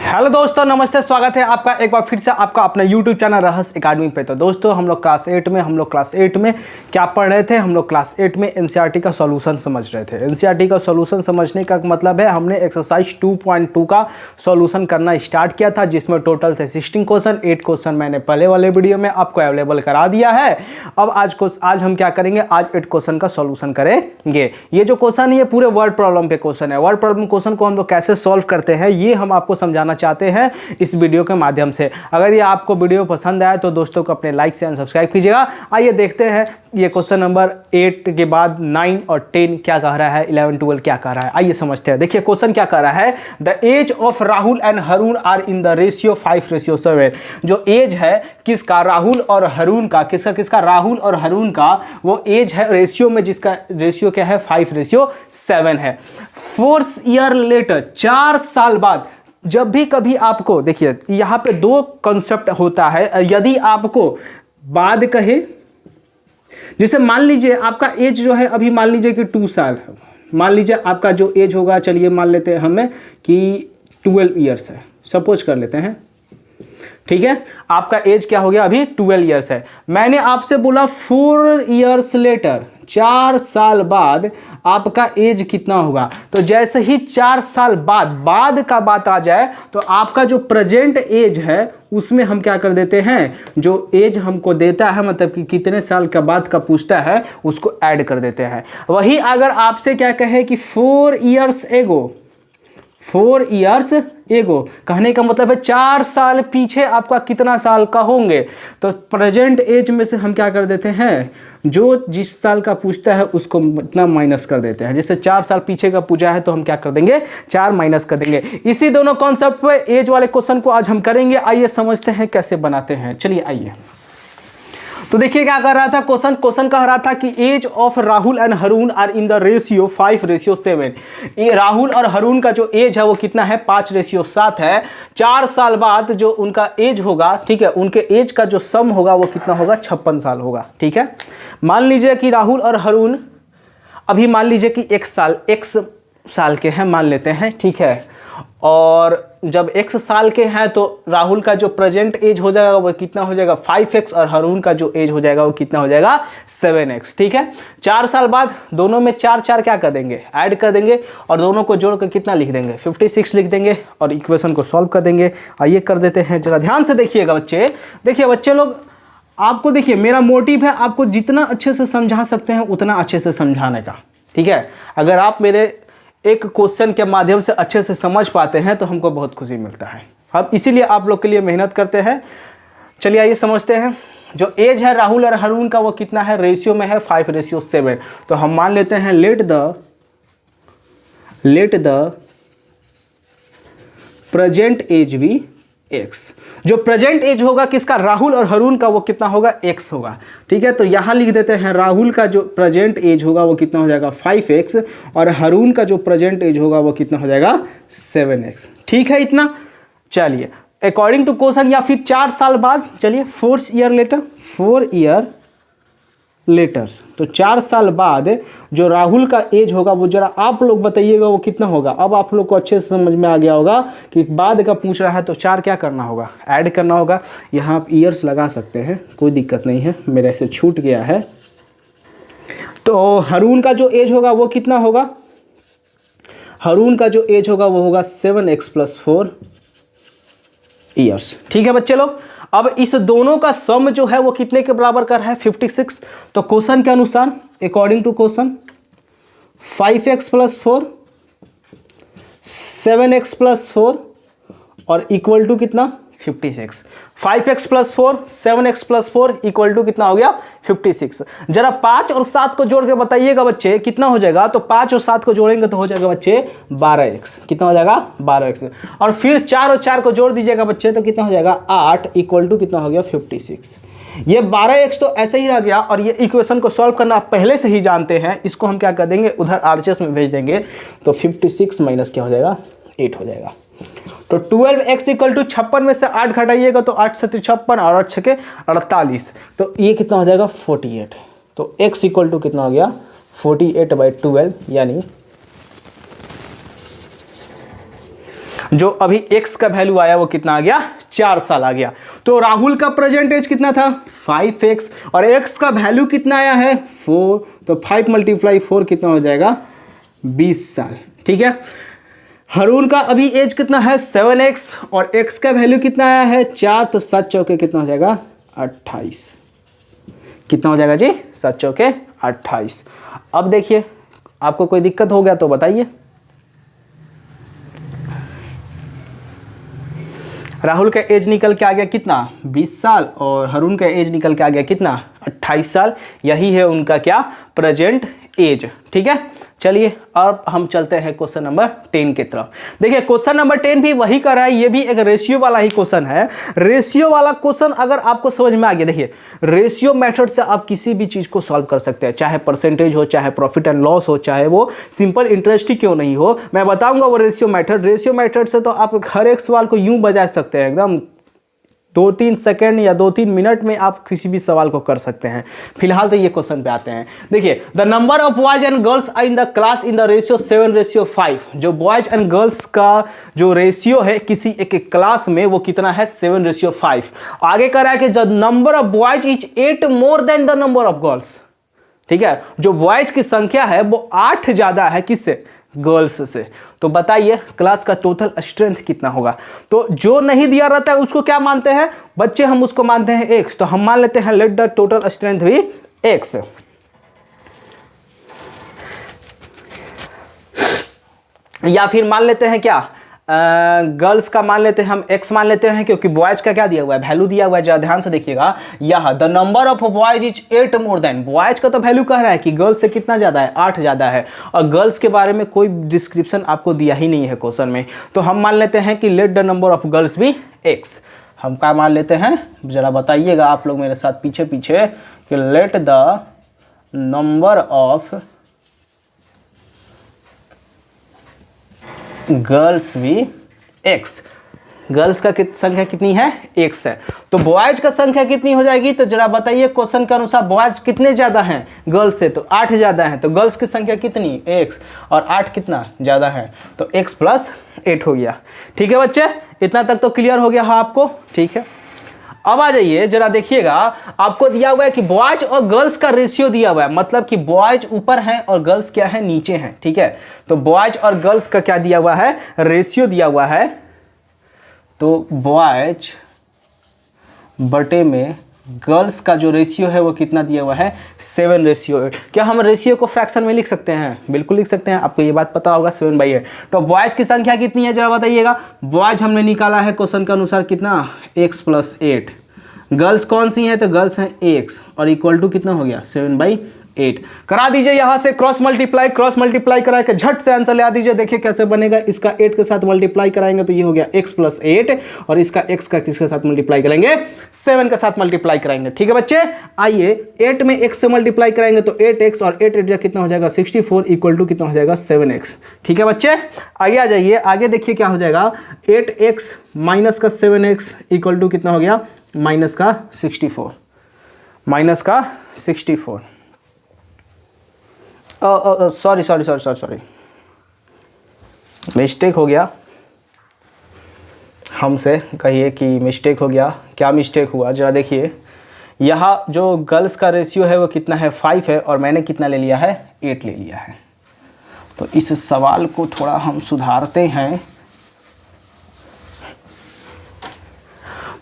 Hello दोस्तों, नमस्ते। स्वागत है आपका एक बार फिर से आपका अपना YouTube चैनल रहस्य एकेडमी पे। तो दोस्तों, हम लोग क्लास 8 में क्या पढ़ रहे थे? हम लोग क्लास 8 में एनसीईआरटी का सॉल्यूशन समझ रहे थे। एनसीईआरटी का सॉल्यूशन समझने का मतलब है हमने एक्सरसाइज 2.2 का सॉल्यूशन करना स्टार्ट किया था, जिसमें टोटल थे 16 क्वेश्चन। 8 क्वेश्चन मैंने पहले वाले वीडियो में आपको अवेलेबल करा दिया है। अब आज हम क्या करेंगे? आज 8 क्वेश्चन का सॉल्यूशन करेंगे। ये जो क्वेश्चन है ये पूरे वर्ड प्रॉब्लम पे क्वेश्चन है। वर्ड प्रॉब्लम क्वेश्चन को हम लोग कैसे सॉल्व करते हैं ये हम आपको समझाना चाहते हैं इस वीडियो के माध्यम से। अगर ये आपको वीडियो पसंद आए तो दोस्तों को अपने लाइक से सब्सक्राइब कीजिएगा। आइए देखते हैं ये क्वेश्चन नंबर 8 के बाद 9 और 10 क्या कह रहा है, 11 12 क्या कह रहा है। आइए समझते हैं। देखिए क्वेश्चन क्या कह रहा है, the age of Rahul and Haroon are in the ratio 5:7। जो एज है किसका? राहुल और हरून का। किसका? राहुल और हरून का वो एज है रेशियो में, जिसका रेशियो क्या है? 5:7 है। 4 ईयर लेटर, 4 साल बाद। जब भी कभी आपको देखिए यहां पे दो कॉन्सेप्ट होता है। यदि आपको बाद कहे, जैसे मान लीजिए आपका एज जो है अभी मान लीजिए कि 2 साल है। मान लीजिए आपका जो एज होगा, चलिए मान लेते हैं हमें कि 12 ईयर्स है, सपोज कर लेते हैं। ठीक है, आपका एज क्या हो गया? अभी 12 ईयर्स है। मैंने आपसे बोला 4 ईयर्स लेटर, 4 साल बाद आपका एज कितना होगा? तो जैसे ही 4 साल बाद का बात आ जाए तो आपका जो प्रेजेंट एज है उसमें हम क्या कर देते हैं, जो एज हमको देता है मतलब कि कितने साल का बाद का पूछता है उसको ऐड कर देते हैं। वही अगर आपसे क्या कहे कि 4 ईयर्स एगो, 4 ईयर्स एगो कहने का मतलब है 4 साल पीछे आपका कितना साल का होंगे। तो प्रेजेंट एज में से हम क्या कर देते हैं, जो जिस साल का पूछता है उसको इतना माइनस कर देते हैं। जैसे 4 साल पीछे का पूछा है तो हम क्या कर देंगे? 4 माइनस कर देंगे। इसी दोनों कॉन्सेप्ट पे एज वाले क्वेश्चन को आज हम करेंगे। आइए समझते हैं कैसे बनाते हैं। चलिए आइए। तो देखिए क्या कर रहा था क्वेश्चन कह रहा था कि age of Rahul and Haroon are in the ratio 5:7। ये राहुल और हरून का जो एज है वो कितना है? 5:7 है। 4 साल बाद जो उनका एज होगा, ठीक है, उनके एज का जो सम होगा वो कितना होगा? 56 साल होगा। ठीक है, मान लीजिए कि राहुल और हरून अभी मान लीजिए कि x साल के हैं मान लेते हैं। ठीक है, और जब x साल के हैं तो राहुल का जो प्रेजेंट एज हो जाएगा वो कितना हो जाएगा? 5x, और हरून का जो एज हो जाएगा वो कितना हो जाएगा? 7x। ठीक है, 4 साल बाद दोनों में 4 क्या कर देंगे? ऐड कर देंगे, और दोनों को जोड़ कर कितना लिख देंगे? 56 लिख देंगे, और इक्वेशन को सॉल्व कर देंगे। आइए कर देते हैं। जरा ध्यान से देखिएगा बच्चे। देखिए बच्चे लोग, आपको देखिए मेरा मोटिव है आपको जितना अच्छे से समझा सकते हैं उतना अच्छे से समझाने का। ठीक है, अगर आप मेरे एक क्वेश्चन के माध्यम से अच्छे से समझ पाते हैं तो हमको बहुत खुशी मिलता है। हम इसीलिए आप लोग के लिए मेहनत करते हैं। चलिए आइए समझते हैं। जो एज है राहुल और हरून का वो कितना है? रेशियो में है 5:7। तो हम मान लेते हैं let the present age be x। जो प्रेजेंट एज होगा किसका? राहुल और हरून का वो कितना होगा? x होगा। ठीक है, तो यहां लिख देते हैं राहुल का जो प्रेजेंट एज होगा वो कितना हो जाएगा? 5x, और हरून का जो प्रेजेंट एज होगा वो कितना हो जाएगा? 7x। ठीक है इतना। चलिए अकॉर्डिंग टू क्वेश्चन, या फिर 4 साल बाद, चलिए 4 ईयर लेटर्स, तो 4 साल बाद जो राहुल का एज होगा वो जरा आप लोग बताइएगा वो कितना होगा। अब आप लोग को अच्छे से समझ में आ गया होगा कि बाद का पूछ रहा है तो 4 क्या करना होगा? ऐड करना होगा। यहाँ आप ईयर्स लगा सकते हैं, कोई दिक्कत नहीं है, मेरे से छूट गया है। तो हरून का जो एज होगा वो कितना होगा? हरून का जो एज होगा वो होगा 7x + 4 ईयर्स। ठीक है बच्चे लोग, अब इस दोनों का सम जो है वो कितने के बराबर कर रहा है? 56। तो क्वेश्चन के अनुसार, according to question, 5x + 4, 7x + 4 और इक्वल टू कितना? 56। 5x + 4, 7x + 4 इक्वल टू कितना हो गया? 56। जरा 5 और 7 को जोड़ के बताइएगा बच्चे कितना हो जाएगा? तो 5 और 7 को जोड़ेंगे तो हो जाएगा बच्चे 12x। कितना हो जाएगा? 12x। और फिर 4 और 4 को जोड़ दीजिएगा बच्चे तो कितना हो जाएगा? 8 इक्वल टू कितना हो गया? 56। ये 12x तो ऐसे ही रह गया, और ये इक्वेशन को सॉल्व करना आप पहले से ही जानते हैं। इसको हम क्या कर देंगे? उधर RHS में भेज देंगे। तो 56 माइनस क्या हो जाएगा? 8 हो जाएगा। तो 12x इक्वल टू 56 में से 8 घटाइएगा तो 8 से 56 और 8 छके 48। तो ये कितना हो जाएगा? 48। तो x इक्वल टू कितना हो गया? 48/12, यानी जो अभी x का वैल्यू आया वो कितना आ गया, 4 साल आ गया। तो राहुल का प्रेजेंट एज कितना था 5x और x का वैल्यू कितना आया है 4, तो 5 × 4 कितना हो जाएगा 20 साल। ठीक है, हरून का अभी एज कितना है 7x और x का वैल्यू कितना आया है 4, तो 7 चौके कितना हो जाएगा 28। कितना हो जाएगा जी 7 चौके 28। अब देखिए आपको कोई दिक्कत हो गया तो बताइए। राहुल का एज निकल के आ गया कितना 20 साल और हरून का एज निकल के आ गया कितना 28 साल। यही है उनका क्या प्रेजेंट एज। ठीक है, चलिए अब हम चलते हैं क्वेश्चन नंबर 10 की तरफ। देखिए क्वेश्चन नंबर 10 भी वही कर रहा है, ये भी एक रेशियो वाला ही क्वेश्चन है। रेशियो वाला क्वेश्चन अगर आपको समझ में आ गया, देखिए रेशियो मेथड से आप किसी भी चीज को सॉल्व कर सकते हैं, चाहे परसेंटेज हो, चाहे प्रॉफिट एंड लॉस हो, चाहे वो सिंपल इंटरेस्ट ही क्यों नहीं हो, मैं बताऊंगा वो रेशियो मेथड। रेशियो मेथड से तो आप हर एक सवाल को यूं बजा सकते हैं, एकदम 2-3 सेकेंड या 2-3 मिनट में आप किसी भी सवाल को कर सकते हैं। फिलहाल तो ये क्वेश्चन पे आते हैं। देखिए the number of boys and girls in the class in the ratio 7:5। जो बॉयज एंड गर्ल्स का जो रेशियो है किसी एक क्लास में वो कितना है 7:5। आगे कह रहा है कि the number of boys is 8 more than the number of girls. ठीक है, जो बॉयज की संख्या है वो 8 ज्यादा है किससे गर्ल्स से। तो बताइए क्लास का टोटल स्ट्रेंथ कितना होगा। तो जो नहीं दिया रहता है उसको क्या मानते हैं बच्चे, हम उसको मानते हैं x। तो हम मान लेते हैं लेट द टोटल स्ट्रेंथ भी x। या फिर मान लेते हैं क्या गर्ल्स का मान लेते हैं हम x मान लेते हैं, क्योंकि बॉयज का क्या दिया हुआ है वैल्यू दिया हुआ है। जरा ध्यान से देखिएगा, यह the number of boys is 8 more than. Boys का तो वैल्यू कह रहा है कि गर्ल्स से कितना ज्यादा है 8 ज्यादा है, और गर्ल्स के बारे में कोई डिस्क्रिप्शन आपको दिया ही नहीं है क्वेश्चन में। तो हम मान लेते हैं कि let the number of girls भी x। हम क्या मान लेते हैं जरा बताइएगा आप लोग मेरे साथ पीछे पीछे कि let the number of girls भी x। गर्ल्स का संख्या कितनी है x है, तो बॉयज का संख्या कितनी हो जाएगी। तो जरा बताइए क्वेश्चन के अनुसार बॉयज कितने ज्यादा हैं गर्ल्स से, तो 8 ज्यादा हैं। तो गर्ल्स की संख्या कितनी x और 8 कितना ज्यादा है, तो x + 8 हो गया। ठीक है बच्चे, इतना तक तो क्लियर हो गया है आपको। ठीक है, अब आ जाइए जरा देखिएगा, आपको दिया हुआ है कि बॉयज और गर्ल्स का रेशियो दिया हुआ है, मतलब कि बॉयज ऊपर हैं और गर्ल्स क्या है नीचे हैं। ठीक है, तो बॉयज और गर्ल्स का क्या दिया हुआ है रेशियो दिया हुआ है। तो बॉयज बटे में गर्ल्स का जो रेशियो है वो कितना दिया हुआ है 7:8। क्या हम रेशियो को फ्रैक्शन में लिख सकते हैं, बिल्कुल लिख सकते हैं, आपको ये बात पता होगा 7/8। तो बॉयज की संख्या कितनी है जरा बताइएगा। बॉयज हमने निकाला है क्वेश्चन के अनुसार कितना x + 8। गर्ल्स कौन सी है, तो गर्ल्स हैं x और इक्वल टू कितना हो गया 7/8। करा दीजिए यहाँ से क्रॉस मल्टीप्लाई करा के झट से आंसर ले आ दीजिए। देखिए कैसे बनेगा, इसका 8 के साथ मल्टीप्लाई कराएंगे तो ये हो गया x + 8 और इसका x का किसके साथ मल्टीप्लाई करेंगे 7 के साथ मल्टीप्लाई कराएंगे। ठीक है बच्चे, आइए 8 में x से मल्टीप्लाई कराएंगे तो 8x और 8 कितना हो जाएगा 64 इक्वल टू कितना हो जाएगा 7x। ठीक है बच्चे, आगे आ जाइए, आगे देखिए क्या हो जाएगा 8x माइनस का 7x इक्वल टू कितना हो गया माइनस का 64। सॉरी मिस्टेक हो गया हमसे, कहिए कि मिस्टेक हो गया। क्या मिस्टेक हुआ जरा देखिए, यहाँ जो गर्ल्स का रेशियो है वो कितना है 5 है और मैंने कितना ले लिया है 8 ले लिया है। तो इस सवाल को थोड़ा हम सुधारते हैं।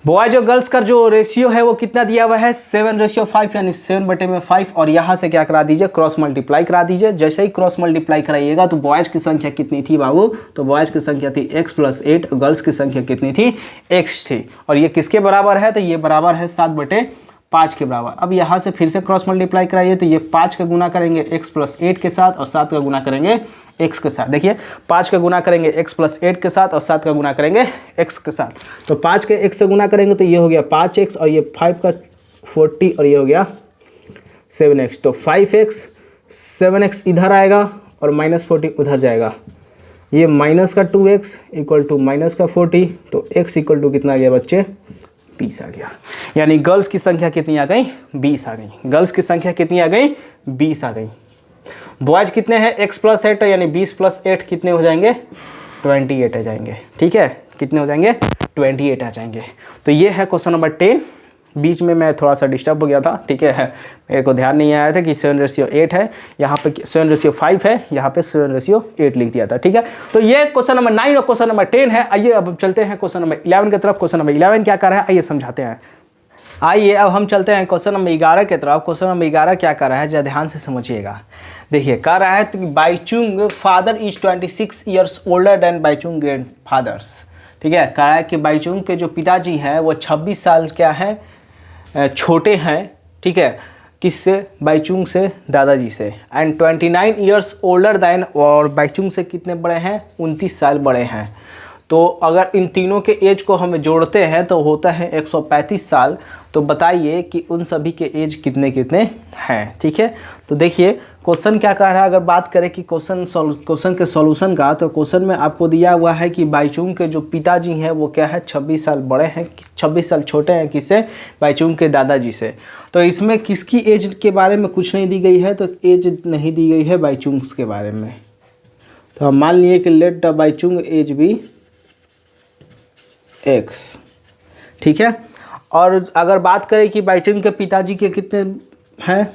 बॉयज और गर्ल्स का जो रेशियो है वो कितना दिया हुआ है 7:5 यानी 7/5 और यहाँ से क्या करा दीजिए क्रॉस मल्टीप्लाई करा दीजिए। जैसे ही क्रॉस मल्टीप्लाई कराइएगा तो बॉयज की संख्या कितनी थी बाबू, तो बॉयज की संख्या थी x + 8, गर्ल्स की संख्या कितनी थी x थी। और ये किसके बराबर है, तो ये बराबर है 7/5 के बराबर। अब यहाँ से फिर से क्रॉस मल्टीप्लाई कराइए तो ये 5 का गुना करेंगे x + 8 के साथ और 7 का गुना करेंगे x के साथ। देखिए 5 का गुना करेंगे x + 8 के साथ और 7 का गुना करेंगे x के साथ। तो 5 के x से गुना करेंगे तो ये हो गया 5x और ये 5 का 40 और ये हो गया 7x। तो 5x 7x इधर आएगा और -40 उधर जाएगा। ये माइनस का 2x इक्वल टू माइनस का 40, तो x इक्वल टू कितना आ गया बच्चे 20 आ गया। यानी गर्ल्स की संख्या कितनी आ गई 20 आ गई। गर्ल्स की संख्या कितनी आ गई 20 आ गई। बॉयज कितने हैं x + 8 यानी 20 + 8 कितने हो जाएंगे 28 आ जाएंगे। ठीक है, कितने हो जाएंगे? 28 आ जाएंगे। तो ये है क्वेश्चन नंबर 10। बीच में मैं थोड़ा सा डिस्टर्ब हो गया था। ठीक है, मेरे को ध्यान नहीं आया था कि 7:8 है, यहाँ पे 7:5 है, यहाँ पे 7:8 लिख दिया था। ठीक है, तो ये क्वेश्चन नंबर 9 और क्वेश्चन नंबर 10 है। आइए अब चलते हैं क्वेश्चन नंबर 11 की तरफ। क्वेश्चन नंबर 11 क्या कर रहा है, आइए समझाते हैं। आइए अब हम चलते हैं क्वेश्चन नंबर 11 की तरफ। क्वेश्चन नंबर 11 क्या कर रहा है, जरा ध्यान से समझिएगा। देखिए, कह रहा है तो Baichung father is 26 years older than Baichung grandfather's. ठीक है, कह रहा है कि बाइचुंग के जो पिताजी हैं वो 26 साल क्या है, छोटे हैं। ठीक है, किससे? बाइचुंग से, दादाजी से। एंड 29 ईयर्स ओल्डर दैन, और बाइचुंग से कितने बड़े हैं? 29 साल बड़े हैं। तो अगर इन तीनों के एज को हम जोड़ते हैं तो होता है 135 साल। तो बताइए कि उन सभी के एज कितने कितने हैं। ठीक है, तो देखिए क्वेश्चन क्या कह रहा है। अगर बात करें कि क्वेश्चन के सॉल्यूशन का, तो क्वेश्चन में आपको दिया हुआ है कि बाइचुंग के जो पिताजी हैं वो क्या है, 26 साल बड़े हैं, 26 साल छोटे हैं किससे? बाइचुंग के दादाजी से। तो इसमें किसकी एज के बारे में कुछ नहीं दी गई है, तो एज नहीं दी गई है बाइचुंग के बारे में। तो हम मान लिए कि let the Baichung age be x। ठीक है, और अगर बात करें कि बाइचुंग के पिताजी के कितने हैं,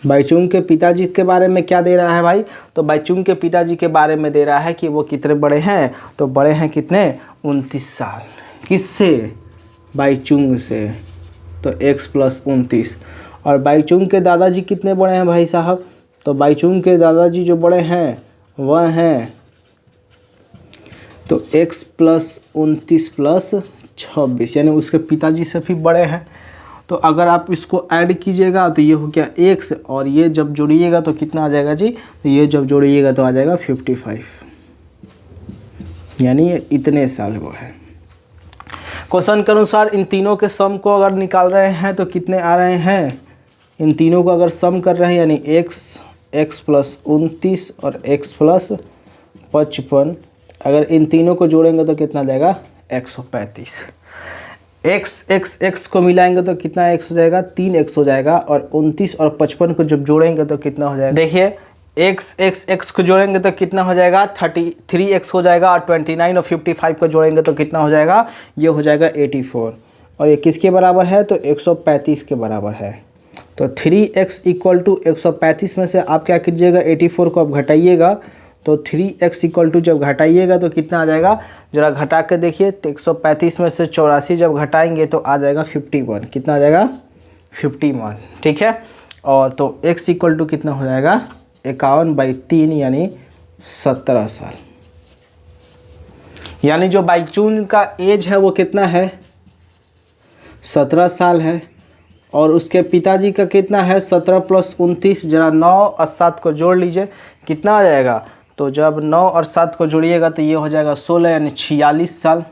बाइचुंग के पिताजी के बारे में क्या दे रहा है भाई, तो बाइचुंग के पिताजी के बारे में दे रहा है कि वो कितने बड़े हैं, तो बड़े हैं कितने? 29 साल। किससे? बाइचुंग से। तो x + 29। और बाइचुंग के दादाजी कितने बड़े हैं भाई साहब, तो बाइचुंग के दादाजी जो बड़े हैं वह हैं तो x + 29 + 26, यानी उसके पिताजी से भी बड़े हैं। तो अगर आप इसको ऐड कीजिएगा तो ये हो गया x, और ये जब जोड़िएगा तो कितना आ जाएगा जी, तो ये जब जोड़िएगा तो आ जाएगा 55, यानी ये इतने साल हुआ है। क्वेश्चन के अनुसार इन तीनों के सम को अगर निकाल रहे हैं तो कितने आ रहे हैं, इन तीनों को अगर सम कर रहे हैं यानी x + 29 और x + 55, अगर इन तीनों को जोड़ेंगे तो कितना जाएगा? 135। x को मिलाएंगे तो कितना x हो जाएगा? 3x हो जाएगा। और 29 और 55 को जब जोड़ेंगे तो कितना हो जाएगा? देखिए x को जोड़ेंगे तो कितना हो जाएगा? 33x हो जाएगा। और 29 और 55 को जोड़ेंगे तो कितना हो जाएगा? ये हो जाएगा 84। और ये किसके बराबर है? तो 135 के बराबर है। तो 3x = 135 में से आप क्या कीजिएगा, 84 को आप घटाइएगा। तो 3x = जब घटाइएगा तो कितना आ जाएगा, जरा घटा के देखिए। तो 135 में से 84 जब घटाएंगे तो आ जाएगा 51। कितना आ जाएगा? 51। ठीक है, और तो x = कितना हो जाएगा? 51/3, यानी 17 साल। यानी जो बाइचुंग का एज है वो कितना है? 17 साल है। और उसके पिताजी का कितना है? 17 + 29, जरा 9 और 7 को जोड़ लीजिए, कितना आ जाएगा? तो जब 9 और 7 को जोड़िएगा तो ये हो जाएगा 16, यानी 46 साल।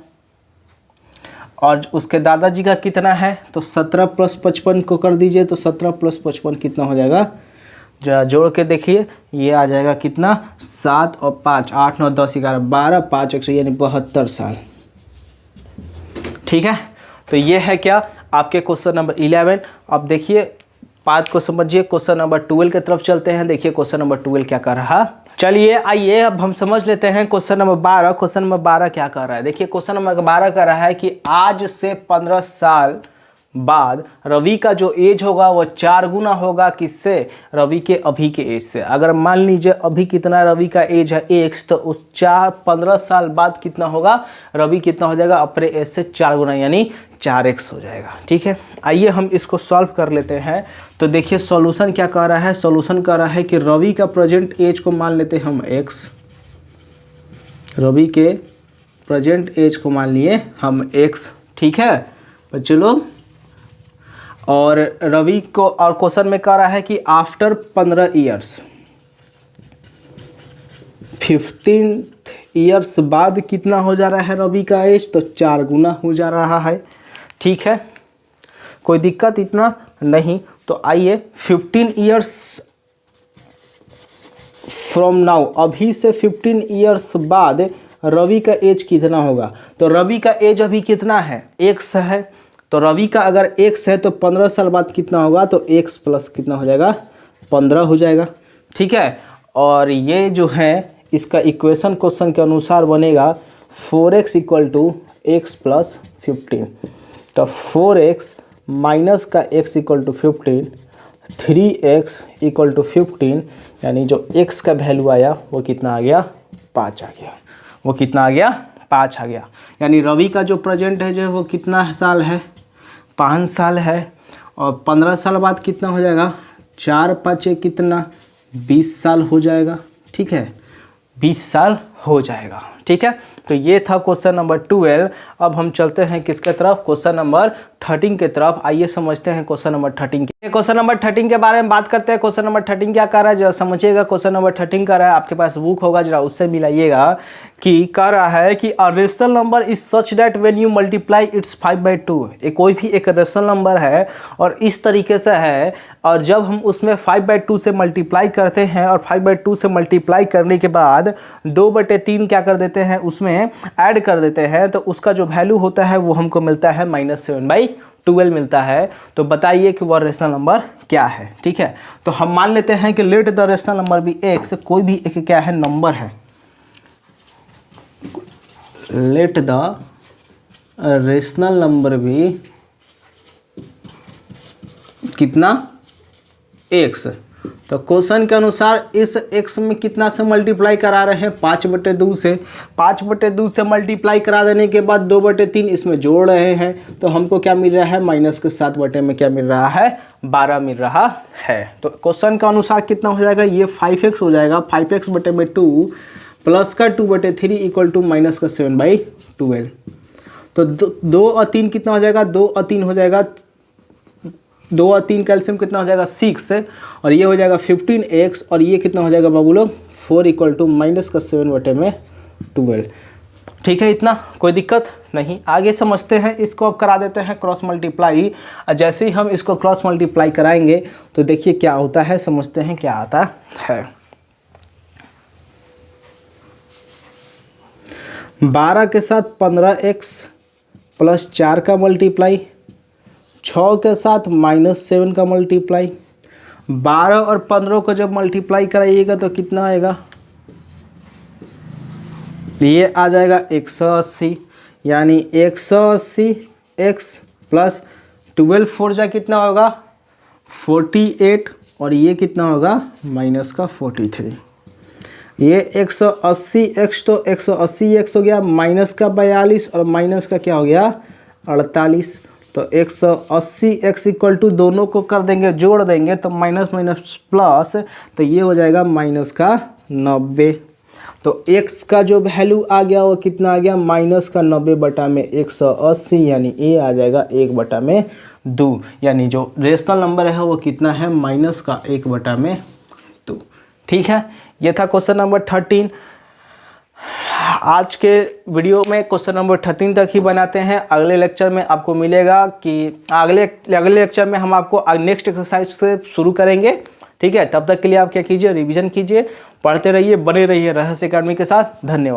और उसके दादाजी का कितना है? तो 17 + 55 को कर दीजिए, तो 17 + 55 कितना हो जाएगा? जरा जोड़ के देखिए, ये आ जाएगा कितना? 7 और 5, 8, 9, 10, 11, 12, 5, 100, यानी 72 साल। ठीक है, तो ये है क्या आपके क्वेश्चन नंबर 11। अब देखिए बात को समझिए। क्वेश्चन नंबर 12 की तरफ चलते हैं। देखिए क्वेश्चन नंबर 12 क्या कर रहा। चलिए आइए अब हम समझ लेते हैं क्वेश्चन नंबर 12। क्वेश्चन नंबर 12 क्या कर रहा है? देखिए क्वेश्चन नंबर 12 कर रहा है कि आज से 15 साल बाद रवि का जो एज होगा वो 4 गुना होगा किससे? रवि के अभी के एज से। अगर मान लीजिए अभी कितना रवि का एज है x, तो उस 15 साल बाद कितना होगा? रवि कितना हो जाएगा? अपने एज से 4 गुना, यानी 4x हो जाएगा। ठीक है, आइए हम इसको सॉल्व कर लेते हैं। तो देखिए सॉल्यूशन क्या कह रहा है। सॉल्यूशन कह रहा है कि रवि का प्रेजेंट एज को मान लेते हैं हम x, रवि के प्रेजेंट एज को मान लिए हम x। ठीक है बच्चे लोग, और रवि को, और क्वेश्चन में कह रहा है कि आफ्टर 15 ईयर्स, 15 ईयर्स बाद कितना हो जा रहा है रवि का एज? तो 4 गुना हो जा रहा है। ठीक है, कोई दिक्कत इतना नहीं। तो आइए 15 ईयर्स फ्रॉम नाउ, अभी से 15 ईयर्स बाद रवि का एज कितना होगा? तो रवि का एज अभी कितना है? x है। तो रवि का अगर x है तो 15 साल बाद कितना होगा? तो x प्लस कितना हो जाएगा? 15 हो जाएगा। ठीक है, और ये जो है इसका इक्वेशन क्वेश्चन के अनुसार बनेगा 4x equal to x plus 15। तो 4x माइनस का x equal to 15, 3x equal to 15, यानी जो x का वैल्यू आया वो कितना आ गया, 5 आ गया। वो कितना आ गया, 5 आ गया। यानी रवि का जो प्रेजेंट है जो है वो कितना साल है, 5 साल है। और 15 साल बाद कितना हो जाएगा, 4 5 कितना, 20 साल हो जाएगा। ठीक है, 20 साल हो जाएगा। ठीक है, तो ये था क्वेश्चन नंबर 12। अब हम चलते हैं किसके तरफ, क्वेश्चन नंबर 13 के तरफ। आइए समझते हैं क्वेश्चन नंबर 13 के। क्वेश्चन नंबर 13 के बारे में बात करते हैं। क्वेश्चन नंबर 13 क्या कर रहा है जरा समझिएगा। क्वेश्चन नंबर 13 कर रहा है, आपके पास बुक होगा जरा उससे मिलाइएगा कि कह रहा है कि a rational number is such that when you multiply it's 5/2। कोई भी एक रेशनल नंबर है और इस तरीके से है, और जब हम उसमें 5/2 से मल्टीप्लाई करते हैं और 5/2 से मल्टीप्लाई करने के बाद 2/3 क्या कर देते हैं उसमें ऐड कर देते हैं, तो उसका जो वैल्यू होता है वो हमको मिलता है -7/12 मिलता है। तो बताइए कि वह रेशनल नंबर क्या है। ठीक है, तो हम मान लेते हैं कि लेट द रेशनल नंबर भी एक्स, कोई भी एक क्या है नंबर है, लेट द रेशनल नंबर भी कितना, एक्स। तो क्वेश्चन के अनुसार इस x में कितना से मल्टीप्लाई करा रहे हैं, 5/2 से। 5/2 से मल्टीप्लाई करा देने के बाद 2/3 इसमें जोड़ रहे हैं, तो हमको क्या मिल रहा है, -7 में क्या मिल रहा है, 12 मिल रहा है। तो क्वेश्चन के अनुसार कितना हो जाएगा, ये 5x हो जाएगा, 5x/2 प्लस का 2/3 इक्वल टू -7/12। तो 2 और 3 कितना हो जाएगा, 2 और 3 हो जाएगा, 2 और 3 कैल्शियम कितना हो जाएगा, 6, और ये हो जाएगा 15x, और ये कितना हो जाएगा बाबू लोग, 4 इक्वल टू -7/12। ठीक है, इतना कोई दिक्कत नहीं। आगे समझते हैं, इसको अब करा देते हैं क्रॉस मल्टीप्लाई। जैसे ही हम इसको क्रॉस मल्टीप्लाई कराएंगे तो देखिए क्या होता है, समझते हैं क्या आता है। 12 के साथ 15x प्लस 4 का मल्टीप्लाई, 6 के साथ -7 का मल्टीप्लाई, 12 और 15 को जब मल्टीप्लाई कराइएगा तो कितना आएगा, ये आ जाएगा 180, यानी 180x प्लस 12 4 जा कितना होगा, 48, और ये कितना होगा, -43। ये 180x तो 180x हो गया, माइनस का 42 और माइनस का क्या हो गया, 48। तो 180x इक्वल टू दोनों को कर देंगे, जोड़ देंगे तो माइनस प्लस, तो ये हो जाएगा -90। तो x का जो वैल्यू आ गया वो कितना आ गया, -90/180, यानी ये आ जाएगा 1/2। यानी जो रेशनल नंबर है वो कितना है, -1/2। ठीक है, ये था क्वेश्चन नंबर 13। आज के वीडियो में क्वेश्चन नंबर 13 तक ही बनाते हैं। अगले लेक्चर में आपको मिलेगा कि अगले लेक्चर में हम आपको नेक्स्ट एक्सरसाइज से शुरू करेंगे। ठीक है, तब तक के लिए आप क्या कीजिए, रिवीजन कीजिए, पढ़ते रहिए, बने रहिए रहस्य अकादमी के साथ। धन्यवाद।